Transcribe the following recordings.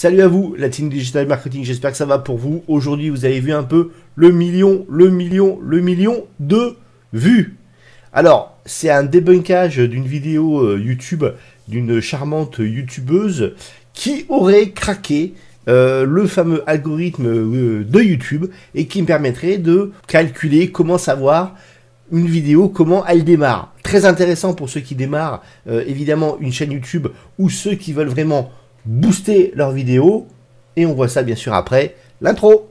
Salut à vous, la team Digital Marketing, j'espère que ça va pour vous. Aujourd'hui, vous avez vu un peu le million de vues. Alors, c'est un débunkage d'une vidéo YouTube d'une charmante youtubeuse qui aurait craqué le fameux algorithme de YouTube et qui me permettrait de calculer comment savoir une vidéo, comment elle démarre. Très intéressant pour ceux qui démarrent évidemment une chaîne YouTube ou ceux qui veulent vraiment booster leur vidéo. Et on voit ça bien sûr après l'intro.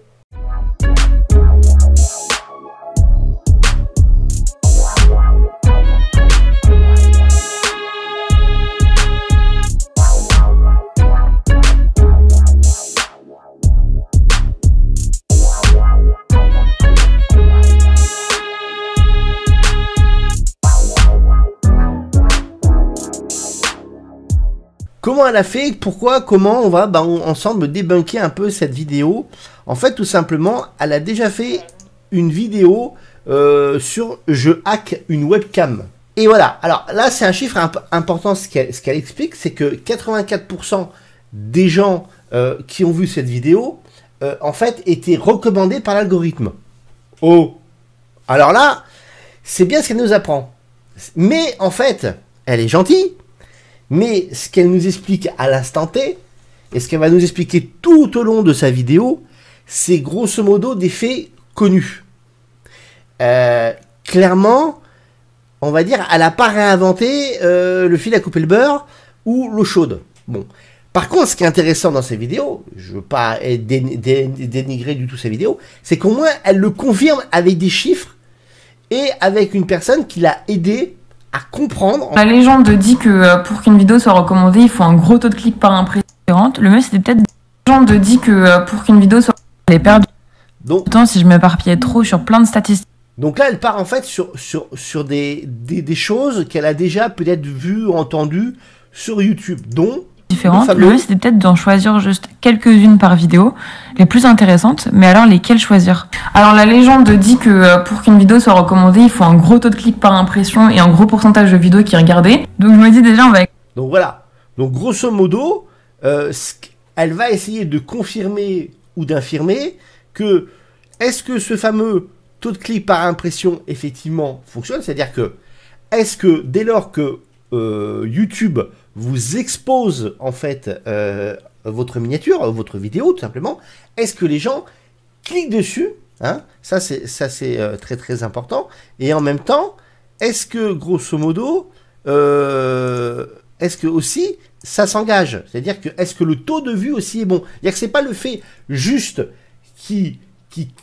Comment elle a fait, pourquoi, comment on va ensemble débunker un peu cette vidéo. En fait, tout simplement, elle a déjà fait une vidéo sur je hack une webcam. Et voilà, alors là, c'est un chiffre important, ce qu'elle explique, c'est que 84% des gens qui ont vu cette vidéo, en fait, étaient recommandés par l'algorithme. Oh, alors là, c'est bien ce qu'elle nous apprend. Mais en fait, elle est gentille. Mais ce qu'elle nous explique à l'instant T, et ce qu'elle va nous expliquer tout au long de sa vidéo, c'est grosso modo des faits connus. Clairement, on va dire, elle n'a pas réinventé le fil à couper le beurre ou l'eau chaude. Bon. Par contre, ce qui est intéressant dans ses vidéos, je ne veux pas dénigrer du tout ses vidéos, c'est qu'au moins, elle le confirme avec des chiffres et avec une personne qui l'a aidé à comprendre. La légende dit que pour qu'une vidéo soit recommandée, il faut un gros taux de clics par impression. Le mieux, c'était peut-être... La légende dit que pour qu'une vidéo soit... Elle est perdue. Donc, autant si je m'éparpillais trop sur plein de statistiques. Donc là, elle part en fait sur des choses qu'elle a déjà peut-être vues ou entendues sur YouTube, dont... Différentes. Le mieux, c'était peut-être d'en choisir juste quelques-unes par vidéo, les plus intéressantes, mais alors lesquelles choisir? Alors la légende dit que pour qu'une vidéo soit recommandée, il faut un gros taux de clics par impression et un gros pourcentage de vidéos qui est regardé. Donc je me dis déjà, on va... Donc voilà, donc grosso modo, elle va essayer de confirmer ou d'infirmer que est-ce que ce fameux taux de clics par impression effectivement fonctionne, c'est-à-dire que est-ce que dès lors que YouTube vous expose en fait votre miniature, votre vidéo tout simplement, est-ce que les gens cliquent dessus, hein? Ça c'est très très important. Et en même temps, est-ce que grosso modo, est-ce que aussi ça s'engage, c'est-à-dire que est-ce que le taux de vue aussi est bon, c'est-à-dire que c'est pas le fait juste qui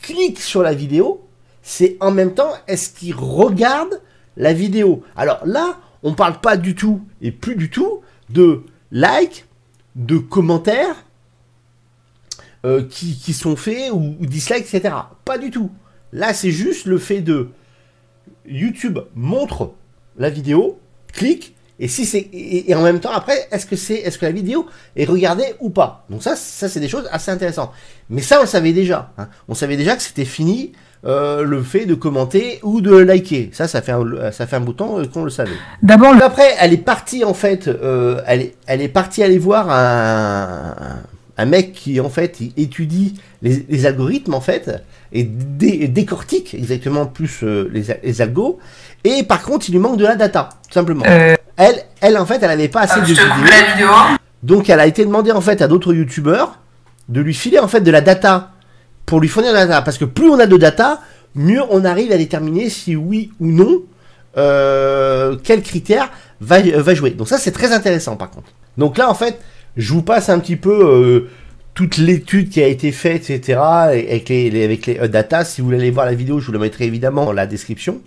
clique sur la vidéo, c'est en même temps est-ce qu'il regarde la vidéo. Alors là, on parle pas du tout et plus du tout de likes, de commentaires qui sont faits ou dislikes, etc. Pas du tout. Là, c'est juste le fait de YouTube montre la vidéo, clique, et si c'est et en même temps après, est-ce que la vidéo est regardée ou pas. Donc ça c'est des choses assez intéressantes. Mais ça, on le savait déjà. Hein. On savait déjà que c'était fini. Le fait de commenter ou de liker, ça fait un bout de temps qu'on le savait. D'abord, après, elle est partie en fait, elle est partie aller voir un mec qui en fait étudie les algorithmes en fait et décortique exactement plus les algos. Et par contre, il lui manque de la data, tout simplement. Elle en fait, elle avait pas assez de vidéos. Donc, elle a été demandée en fait à d'autres youtubeurs de lui filer en fait de la data. Pour lui fournir de la data, parce que plus on a de data, mieux on arrive à déterminer si oui ou non, quel critère va jouer. Donc ça c'est très intéressant par contre. Donc là en fait, je vous passe un petit peu toute l'étude qui a été faite, etc. avec les data. Si vous voulez aller voir la vidéo, je vous la mettrai évidemment dans la description.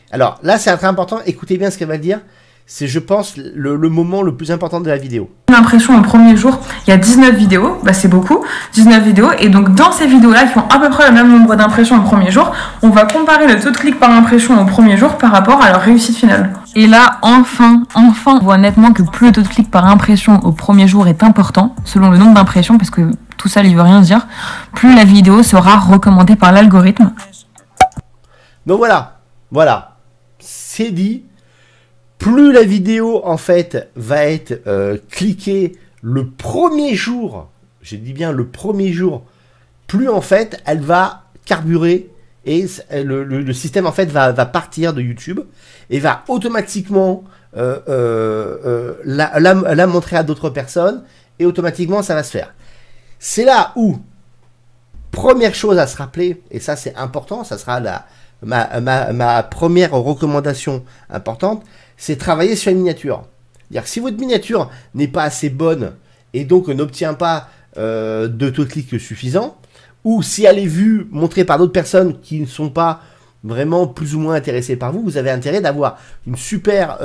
Alors là c'est très important, écoutez bien ce qu'elle va dire. C'est, je pense, le moment le plus important de la vidéo. L'impression au premier jour, il y a 19 vidéos, bah c'est beaucoup, 19 vidéos, et donc dans ces vidéos-là, qui ont à peu près le même nombre d'impressions au premier jour, on va comparer le taux de clic par impression au premier jour par rapport à leur réussite finale. Et là, enfin, on voit nettement que plus le taux de clic par impression au premier jour est important, selon le nombre d'impressions, parce que tout ça, il veut rien dire, plus la vidéo sera recommandée par l'algorithme. Donc voilà, c'est dit. Plus la vidéo en fait va être cliquée le premier jour je dis bien le premier jour, plus en fait elle va carburer et le système en fait va partir de YouTube et va automatiquement la montrer à d'autres personnes et automatiquement ça va se faire. C'est là où, première chose à se rappeler, et ça c'est important, ça sera ma première recommandation importante, c'est travailler sur une miniature. C'est-à-dire, si votre miniature n'est pas assez bonne et donc n'obtient pas de taux de clic suffisant, ou si elle est vue, montrée par d'autres personnes qui ne sont pas vraiment plus ou moins intéressées par vous, vous avez intérêt d'avoir une super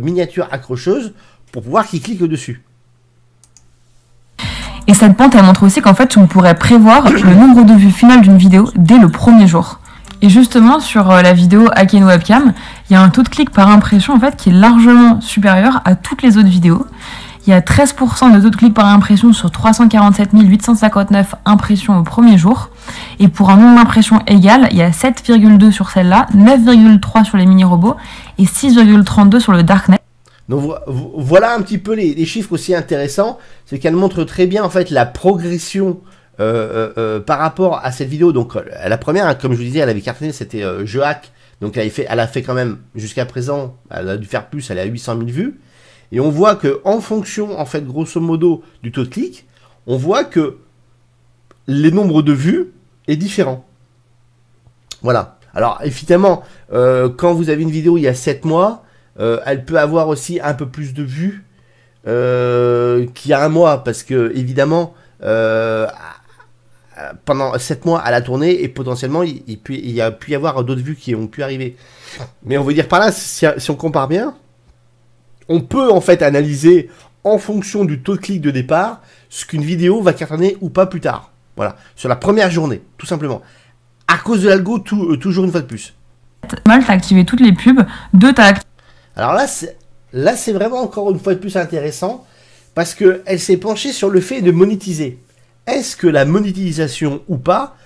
miniature accrocheuse pour pouvoir qu'ils cliquent dessus. Et cette pente, elle montre aussi qu'en fait, on pourrait prévoir le nombre de vues finales d'une vidéo dès le premier jour. Et justement, sur la vidéo Hacker une webcam, il y a un taux de clic par impression en fait qui est largement supérieur à toutes les autres vidéos. Il y a 13% de taux de clic par impression sur 347 859 impressions au premier jour. Et pour un nombre d'impressions égal, il y a 7,2 sur celle-là, 9,3 sur les mini-robots et 6,32 sur le Darknet. Donc voilà un petit peu les chiffres aussi intéressants. C'est qu'elle montre très bien en fait la progression par rapport à cette vidéo. Donc la première, hein, comme je vous disais, elle avait cartonné, c'était Je Hack. Donc elle a fait quand même, jusqu'à présent, elle a dû faire plus, elle est à 800 000 vues. Et on voit que en fonction, en fait, grosso modo, du taux de clic, on voit que les nombres de vues est différent. Voilà. Alors, évidemment, quand vous avez une vidéo il y a 7 mois, elle peut avoir aussi un peu plus de vues qu'il y a un mois, parce que, évidemment, pendant 7 mois, elle a tourné, et potentiellement, il y a pu y avoir d'autres vues qui ont pu arriver. Mais on veut dire par là, si on compare bien, on peut en fait analyser en fonction du taux de clic de départ ce qu'une vidéo va cartonner ou pas plus tard. Voilà, sur la première journée, tout simplement. À cause de l'algo, toujours une fois de plus. Mal, t'as activé toutes les pubs. 2, t'as activé. Alors là, c'est vraiment encore une fois de plus intéressant parce qu'elle s'est penchée sur le fait de monétiser. Est-ce que la monétisation ou pas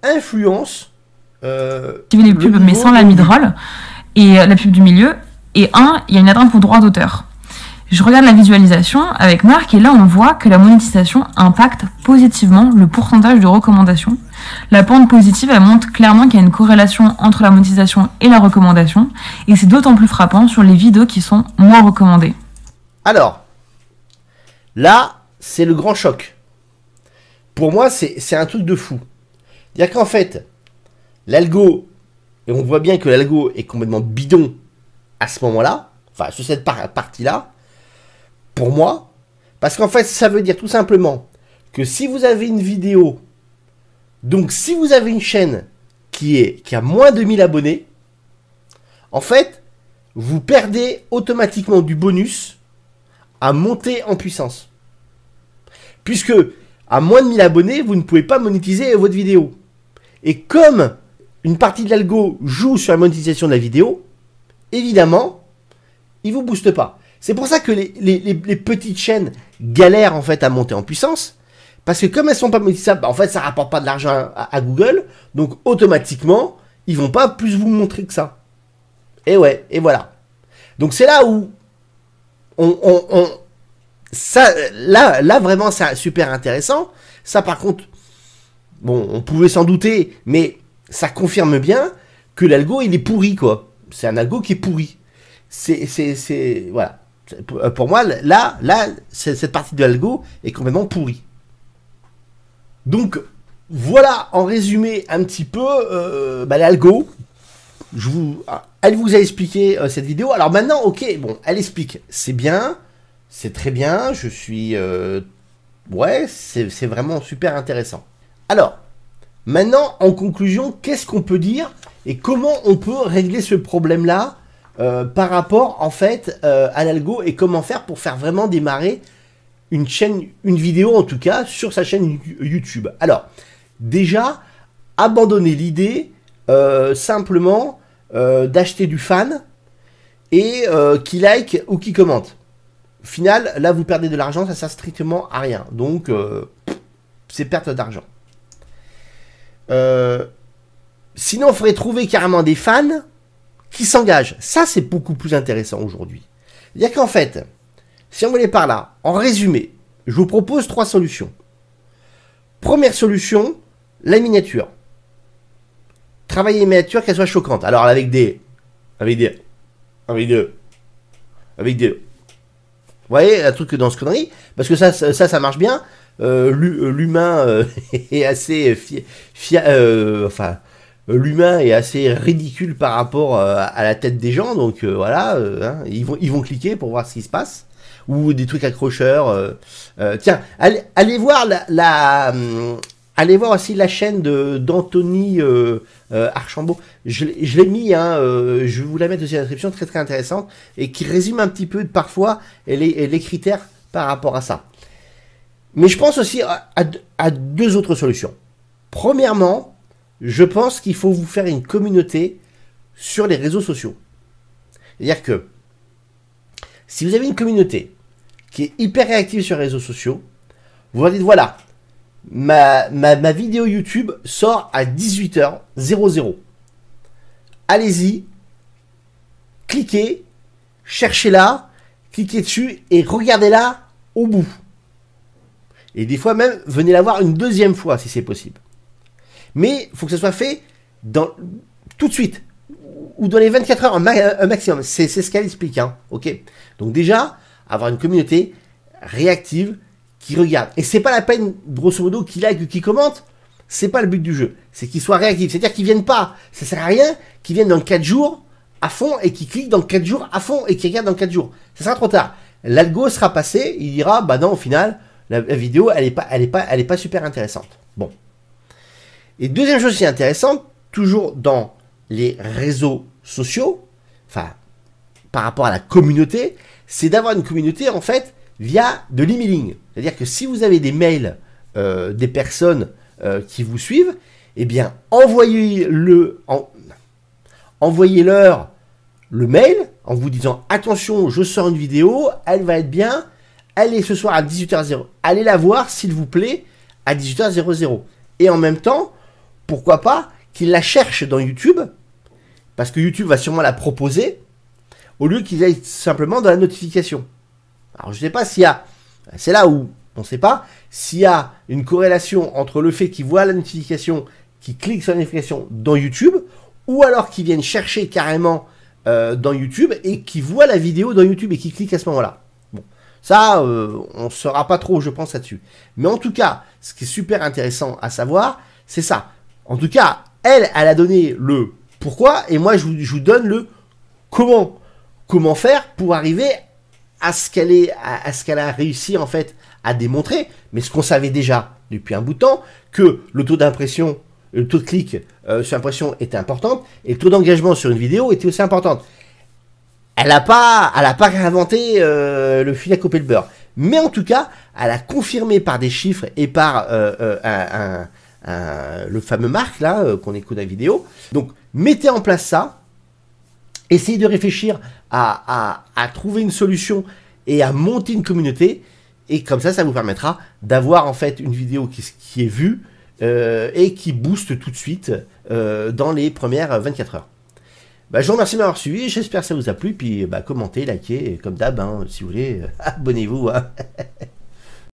influence activer les pubs mais sans la mid-roll et la pub du milieu. Et il y a une atteinte au droit d'auteur. Je regarde la visualisation avec Marc et là on voit que la monétisation impacte positivement le pourcentage de recommandations. La pente positive, elle montre clairement qu'il y a une corrélation entre la monétisation et la recommandation. Et c'est d'autant plus frappant sur les vidéos qui sont moins recommandées. Alors, là, c'est le grand choc. Pour moi, c'est un truc de fou. C'est-à-dire qu'en fait, l'algo, et on voit bien que l'algo est complètement bidon à ce moment-là, enfin sur cette partie-là, pour moi, parce qu'en fait ça veut dire tout simplement que si vous avez une vidéo, donc si vous avez une chaîne qui a moins de 1000 abonnés, en fait, vous perdez automatiquement du bonus à monter en puissance. Puisque à moins de 1000 abonnés, vous ne pouvez pas monétiser votre vidéo. Et comme une partie de l'algo joue sur la monétisation de la vidéo, évidemment, il vous booste pas. C'est pour ça que les petites chaînes galèrent en fait à monter en puissance, parce que comme elles sont pas monétisables, en fait ça rapporte pas de l'argent à Google, donc automatiquement ils vont pas plus vous montrer que ça. Et ouais, et voilà. Donc c'est là où là vraiment c'est super intéressant. Ça par contre, bon, on pouvait s'en douter, mais ça confirme bien que l'algo il est pourri quoi. C'est un algo qui est pourri. Voilà. Pour moi, là cette partie de l'algo est complètement pourrie. Donc, voilà en résumé un petit peu l'algo. Elle vous a expliqué cette vidéo. Alors maintenant, ok, bon, elle explique. C'est bien, c'est très bien. Je suis... ouais, c'est vraiment super intéressant. Alors, maintenant, en conclusion, qu'est-ce qu'on peut dire et comment on peut régler ce problème-là par rapport, en fait, à l'algo et comment faire pour faire vraiment démarrer une vidéo, en tout cas, sur sa chaîne YouTube. Alors, déjà, abandonnez l'idée simplement d'acheter du fan et qui like ou qui commente. Au final, là, vous perdez de l'argent, ça sert strictement à rien. Donc, c'est perte d'argent. Sinon, il faudrait trouver carrément des fans qui s'engagent. Ça, c'est beaucoup plus intéressant aujourd'hui. Il y a qu'en fait, si on voulait par là, en résumé, je vous propose 3 solutions. Première solution, la miniature. Travailler une miniature qu'elle soit choquante. Alors avec des... Vous voyez, un truc dans ce connerie, parce que ça marche bien. L'humain est assez l'humain est assez ridicule par rapport à la tête des gens, donc voilà, hein, ils vont cliquer pour voir ce qui se passe, ou des trucs accrocheurs. Tiens, allez voir allez voir aussi la chaîne d'Anthony Archambault. Je l'ai mis, hein, je vais vous la mettre aussi dans la description, très très intéressante, et qui résume un petit peu parfois les critères par rapport à ça. Mais je pense aussi à deux autres solutions. Premièrement, je pense qu'il faut vous faire une communauté sur les réseaux sociaux. C'est-à-dire que si vous avez une communauté qui est hyper réactive sur les réseaux sociaux, vous leur dites voilà, ma vidéo YouTube sort à 18h00. Allez-y, cliquez, cherchez-la, cliquez dessus et regardez-la au bout. Et des fois même, venez la voir une deuxième fois si c'est possible. Mais il faut que ça soit fait tout de suite, ou dans les 24 heures un maximum. C'est ce qu'elle explique, hein, ok. Donc déjà, avoir une communauté réactive qui regarde. Et c'est pas la peine, grosso modo, qu'ils like ou qu'ils commentent. C'est pas le but du jeu. C'est qu'ils soient réactifs. C'est-à-dire qu'ils viennent pas. Ça sert à rien qu'ils viennent dans 4 jours à fond et qu'ils cliquent dans 4 jours à fond et qu'ils regardent dans 4 jours. Ça sera trop tard. L'algo sera passé. Il dira, bah non, au final, la vidéo, elle est pas super intéressante. Bon. Et deuxième chose aussi intéressante, toujours dans les réseaux sociaux, enfin, par rapport à la communauté, c'est d'avoir une communauté, en fait, via de l'emailing. C'est-à-dire que si vous avez des mails des personnes qui vous suivent, eh bien, envoyez-leur le mail en vous disant « Attention, je sors une vidéo, elle va être bien, elle est ce soir à 18h00. Allez la voir, s'il vous plaît, à 18h00. » Et en même temps, pourquoi pas qu'ils la cherchent dans YouTube, parce que YouTube va sûrement la proposer, au lieu qu'ils aillent simplement dans la notification. Alors je ne sais pas s'il y a, c'est là où on ne sait pas, s'il y a une corrélation entre le fait qu'ils voient la notification, qu'ils cliquent sur la notification dans YouTube, ou alors qu'ils viennent chercher carrément dans YouTube et qu'ils voient la vidéo dans YouTube et qu'ils cliquent à ce moment-là. Bon, ça, on ne saura pas trop, je pense, là-dessus. Mais en tout cas, ce qui est super intéressant à savoir, c'est ça. En tout cas, elle a donné le pourquoi, et moi, je vous donne le comment. Comment faire pour arriver à ce qu'elle a réussi, en fait, à démontrer, mais ce qu'on savait déjà depuis un bout de temps, que le taux d'impression, le taux de clic sur l'impression était important, et le taux d'engagement sur une vidéo était aussi important. Elle n'a pas réinventé le fil à couper le beurre. Mais en tout cas, elle a confirmé par des chiffres et par le fameux Marc, là, qu'on écoute dans la vidéo. Donc, mettez en place ça. Essayez de réfléchir à trouver une solution et à monter une communauté. Et comme ça vous permettra d'avoir en fait une vidéo qui est vue et qui booste tout de suite dans les premières 24 heures. Bah, je vous remercie de m'avoir suivi, j'espère que ça vous a plu. Puis commentez, likez, et comme d'hab, hein, si vous voulez, abonnez-vous. Hein.